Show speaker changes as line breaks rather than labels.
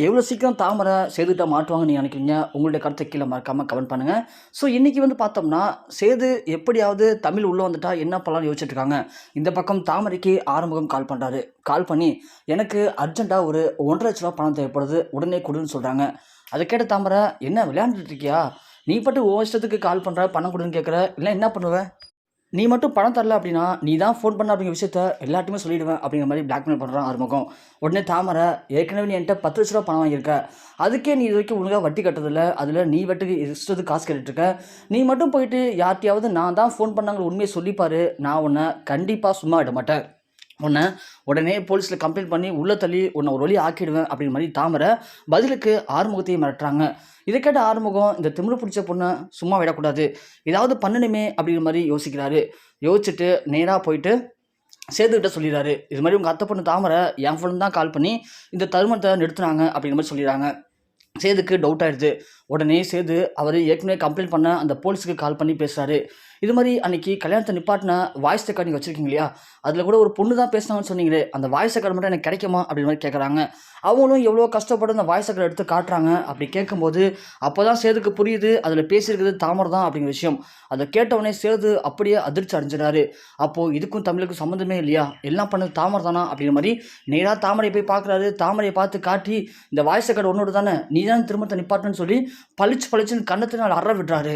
எவ்வளோ சீக்கிரம் தாமரை சேதுகிட்ட மாட்டுவாங்கன்னு நீங்கள் நினைக்கிறீங்க? உங்களுடைய கருத்தை கீழே மறக்காமல் கமெண்ட் பண்ணுங்கள். ஸோ இன்றைக்கி வந்து பார்த்தோம்னா, சேது எப்படியாவது தமிழ் உள்ளே வந்துட்டா என்ன பண்ணலாம்னு யோசிச்சுட்ருக்காங்க. இந்த பக்கம் தாமரைக்கு ஆறுமுகம் கால் பண்ணுறாரு. கால் பண்ணி எனக்கு அர்ஜென்ட்டாக ஒரு 1,50,000 பணம் தேவைப்படுது, உடனே கொடுன்னு சொல்கிறாங்க. அதை கேட்ட தாமரை, என்ன விளையாண்டுட்டு இருக்கியா? நீ பாட்டு உன் இஷ்டத்துக்கு கால் பண்ணுற, பணம் கொடுன்னு கேட்குற, இல்லை என்ன பண்ணுவ? நீ மட்டும் பணம் தரல அப்படின்னா நீ தான் ஃபோன் பண்ண அப்படிங்கிற விஷயத்த எல்லாத்தையுமே சொல்லிவிடுவேன் அப்படிங்கிற மாதிரி பிளாக்மெயில் பண்ணுறான் ஆறுமுகம். உடனே தாமரை, ஏற்கனவே நீ என்கிட்ட 10,00,000 பணம் வாங்கியிருக்க, அதுக்கே நீ இது வரைக்கும் ஒழுங்காக வட்டி கட்டுறதில்ல, அதில் நீ வட்டிக்கு இஷ்டத்துக்கு காசு கேட்டுட்ருக்க, நீ மட்டும் போயிட்டு யார்ட்டையாவது நான் தான் ஃபோன் பண்ணாங்கிற உண்மையை சொல்லிப்பாரு, நான் உன்னை கண்டிப்பாக சும்மா விட மாட்டேன், உன்னை உடனே போலீஸில் கம்ப்ளைண்ட் பண்ணி உள்ளே தள்ளி உன்னை ஒரு வழி ஆக்கிடுவேன் அப்படிங்கிற மாதிரி தாமரை பதிலுக்கு ஆறுமுகத்தையும் மிரட்டுறாங்க. இதை கேட்ட ஆறுமுகம், இந்த திமிரு பிடிச்ச பொண்ணை சும்மா விடக்கூடாது, ஏதாவது பண்ணணுமே அப்படிங்கிற மாதிரி யோசிக்கிறாரு. யோசிச்சுட்டு நேராக போயிட்டு சேதுக்கிட்ட சொல்லிடுறாரு. இது மாதிரி உங்கள் அத்தை பொண்ணு தாமரை என் ஃபோன் தான் கால் பண்ணி இந்த தருமத்தை நிறுத்துனாங்க அப்படிங்கிற மாதிரி சொல்லிடுறாங்க. சேதுக்கு டவுட் ஆகிடுது. உடனே சேது அவர் ஏற்கனவே கம்ப்ளைண்ட் பண்ண அந்த போலீஸுக்கு கால் பண்ணி பேசுகிறாரு. இது மாதிரி அன்றைக்கி கல்யாணத்தை நிப்பாட்டின வாய்ஸ் ரெக்கார்ட் நீங்கள் வச்சுருக்கீங்க இல்லையா, அதில் கூட ஒரு பொண்ணு தான் பேசினாங்கன்னு சொன்னீங்களே, அந்த வாய்ஸ் ரெக்கார்டு மட்டும் எனக்கு கிடைக்குமா அப்படின்ற மாதிரி கேட்குறாங்க. அவங்களும் எவ்வளோ கஷ்டப்பட்டு அந்த வாய்ஸ் ரெக்கார்டு எடுத்து காட்டுறாங்க. அப்படி கேட்கும்போது அப்போ தான் சேதுக்கு புரியுது அதில் பேசியிருக்கிறது தாமரை தான் அப்படிங்கிற விஷயம். அதை கேட்டவுடனே சேது அப்படியே அதிர்ச்சி அடைஞ்சிடாரு. அப்போது இதுக்கும் தமிழுக்கும் சம்மந்தமே இல்லையா, எல்லாம் பண்ணது தாமரை தானா அப்படிங்கிற மாதிரி நேராக தாமரையை போய் பார்க்குறாரு. தாமரையை பார்த்து காட்டி, இந்த வாய்ஸ் ரெக்கார்டு ஒன்னோடு தானே, நீ தான் திருமணத்தை நிப்பாட்டுன்னு சொல்லி பளிச்சுன்னு கண்ணத்தை நாள் அற விடுறாரு.